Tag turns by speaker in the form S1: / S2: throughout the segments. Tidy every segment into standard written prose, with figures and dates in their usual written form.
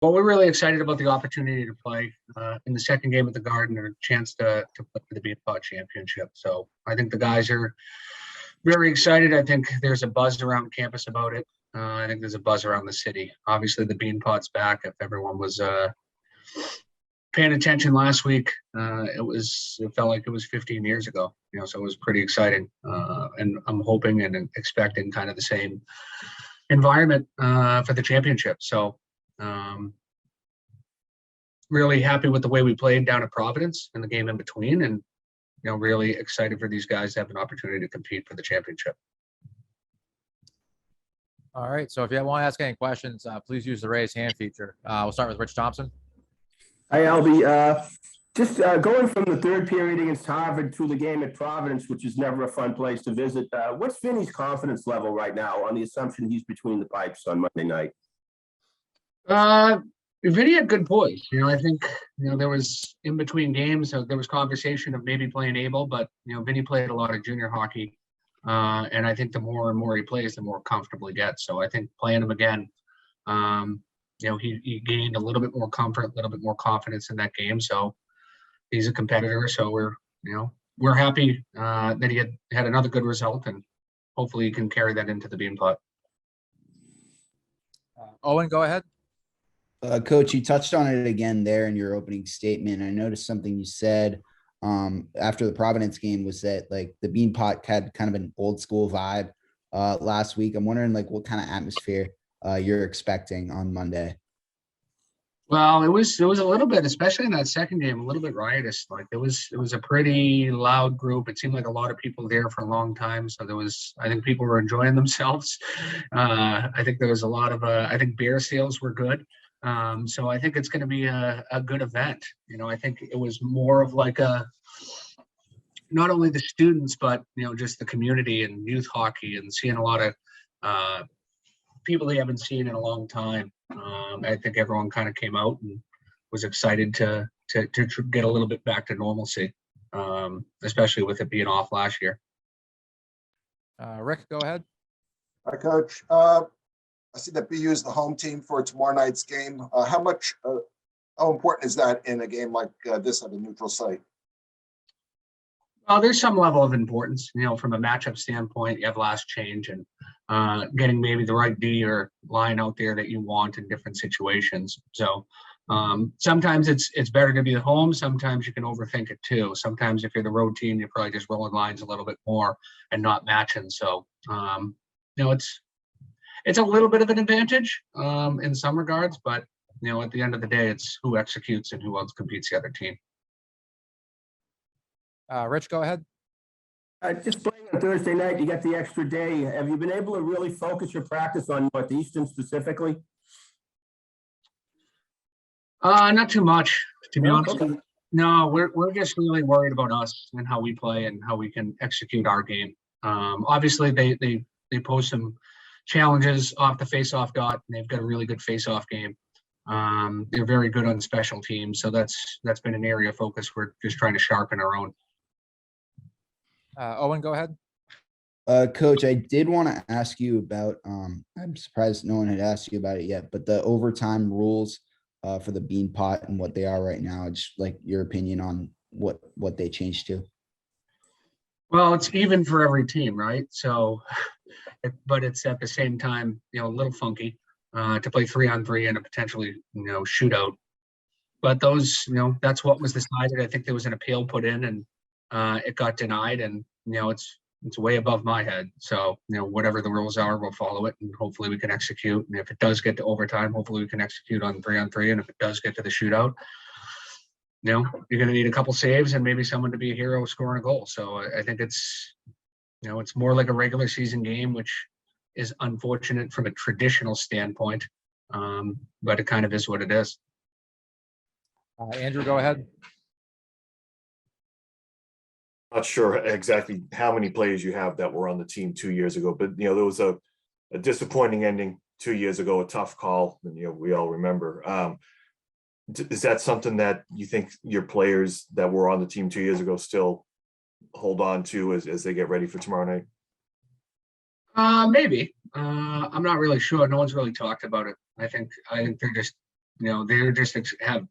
S1: But we're really excited about the opportunity to play in the second game at the Garden, or a chance to play for the Beanpot Championship. So I think the guys are very excited. I think there's a buzz around campus about it. I think there's a buzz around the city. Obviously, the Beanpot's back. If everyone was paying attention last week, it felt like it was 15 years ago. So it was pretty exciting. And I'm hoping and expecting kind of the same environment for the championship. So really happy with the way we played down at Providence and the game in between, and really excited for these guys to have an opportunity to compete for the championship.
S2: All right. So if you want to ask any questions, please use the raise hand feature. We'll start with Rich Thompson.
S3: Hi, Albie. Just going from the third period against Harvard to the game at Providence, which is never a fun place to visit. What's Finneys' confidence level right now on the assumption he's between the pipes on Monday night?
S1: Vinny had good poise. I think, there was in between games, there was conversation of maybe playing Abel, but, Vinny played a lot of junior hockey. And I think the more and more he plays, the more comfortable he gets. So I think playing him again, he gained a little bit more comfort, a little bit more confidence in that game. So he's a competitor. So we're happy that he had another good result, and hopefully he can carry that into the Beanpot.
S2: Owen, go ahead.
S4: Coach, you touched on it again there in your opening statement. I noticed something you said after the Providence game was that like the Beanpot had kind of an old school vibe last week. I'm wondering like what kind of atmosphere you're expecting on Monday.
S1: Well, it was a little bit, especially in that second game, a little bit riotous. Like it was a pretty loud group. It seemed like a lot of people there for a long time. So I think people were enjoying themselves. I think there was a lot of, I think beer sales were good. So I think it's going to be a good event. I think it was more of like not only the students, but, just the community and youth hockey, and seeing a lot of people they haven't seen in a long time. I think everyone kind of came out and was excited to get a little bit back to normalcy, especially with it being off last year.
S2: Rick, go ahead.
S5: Hi, Coach. I see that BU is the home team for tomorrow night's game. How important is that in a game like this at a neutral site?
S1: Well, there's some level of importance, from a matchup standpoint. You have last change and getting maybe the right D or line out there that you want in different situations. So sometimes it's better to be at home. Sometimes you can overthink it too. Sometimes if you're the road team, you're probably just rolling lines a little bit more and not matching. So, it's a little bit of an advantage in some regards, but, at the end of the day, it's who executes and who else competes the other team.
S2: Rich, go ahead.
S3: Just playing on Thursday night, you got the extra day. Have you been able to really focus your practice on Northeastern specifically?
S1: Not too much, to be honest.
S3: Okay.
S1: No, we're just really worried about us and how we play and how we can execute our game. Obviously, they pose some challenges off the face-off dot, and they've got a really good face-off game. They're very good on special teams, so that's been an area of focus. We're just trying to sharpen our own.
S2: Owen, go ahead.
S4: Coach, I did want to ask you about, I'm surprised no one had asked you about it yet, but the overtime rules for the Beanpot and what they are right now. Just like your opinion on what they changed to.
S1: Well, it's even for every team, right? So, but it's at the same time, a little funky to play 3-on-3 and a potentially, shootout. But those, that's what was decided. I think there was an appeal put in, and it got denied, and it's way above my head. So, whatever the rules are, we'll follow it, and hopefully we can execute. And if it does get to overtime, hopefully we can execute on 3-on-3. And if it does get to the shootout, you're going to need a couple saves and maybe someone to be a hero scoring a goal. So I think it's, it's more like a regular season game, which is unfortunate from a traditional standpoint, but it kind of is what it is.
S2: Andrew, go ahead.
S6: Not sure exactly how many players you have that were on the team 2 years ago, but there was a disappointing ending 2 years ago, a tough call, and we all remember. Is that something that you think your players that were on the team 2 years ago still hold on to as they get ready for tomorrow night?
S1: Maybe. I'm not really sure. No one's really talked about it. I think they're just they're just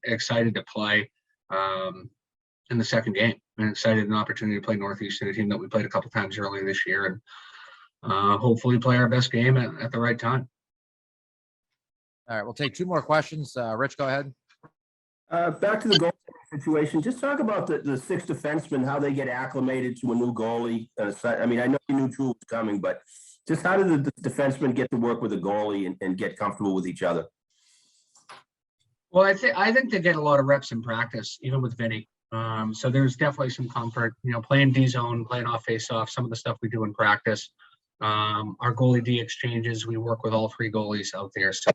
S1: excited to play in the second game, and excited an opportunity to play Northeastern, a team that we played a couple times earlier this year, and hopefully play our best game at the right time.
S2: All right, we'll take 2 more questions. Rich, go ahead.
S3: Back to the goal situation. Just talk about the 6 defensemen, how they get acclimated to a new goalie. I mean, I know you knew Drew was coming, but just how did the defensemen get to work with a goalie and get comfortable with each other?
S1: Well, I think they get a lot of reps in practice, even with Vinny. So there's definitely some comfort, playing D zone, playing off face off, some of the stuff we do in practice. Our goalie D exchanges, we work with all 3 goalies out there. So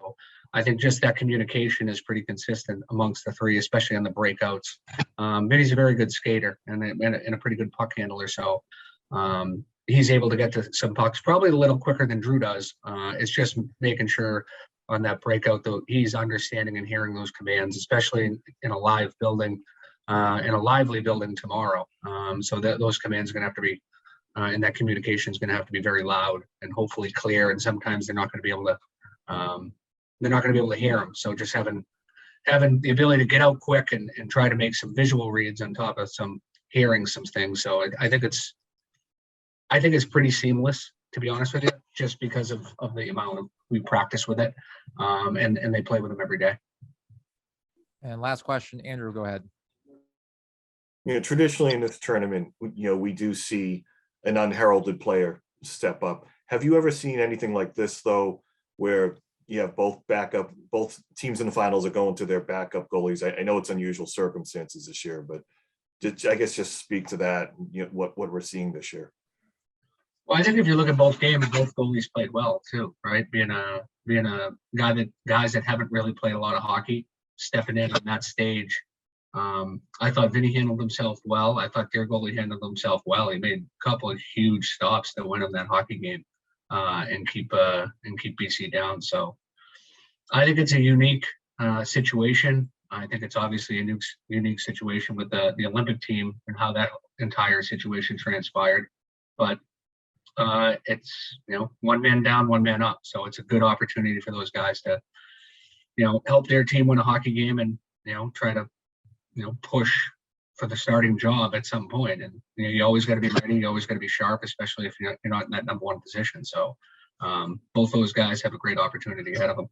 S1: I think just that communication is pretty consistent amongst the 3, especially on the breakouts. Vinny's a very good skater and a pretty good puck handler. So he's able to get to some pucks probably a little quicker than Drew does. It's just making sure on that breakout, though, he's understanding and hearing those commands, especially in a live building, in a lively building tomorrow. So that those commands are going to have to be, and that communication is going to have to be very loud and hopefully clear. And sometimes they're not going to be able to, hear them. So just having the ability to get out quick and try to make some visual reads on top of some hearing some things. So I think it's pretty seamless, to be honest with you, just because of the amount of we practice with it, and they play with them every day.
S2: And last question, Andrew, go ahead.
S6: Traditionally in this tournament, we do see an unheralded player step up. Have you ever seen anything like this, though, where you have both teams in the finals are going to their backup goalies? I know it's unusual circumstances this year, but I guess just speak to that, what we're seeing this year.
S1: Well, I think if you look at both games, both goalies played well too, right? Being a guys that haven't really played a lot of hockey, stepping in on that stage. I thought Vinny handled himself well. I thought their goalie handled himself well. He made a couple of huge stops that win him that hockey game, and keep BC down. So I think it's a unique situation. I think it's obviously a unique situation with the Olympic team and how that entire situation transpired. But it's one man down, one man up. So it's a good opportunity for those guys to help their team win a hockey game and try to push for the starting job at some point. And you always got to be ready. You always got to be sharp, especially if you're not in that number 1 position. So both those guys have a great opportunity ahead of them.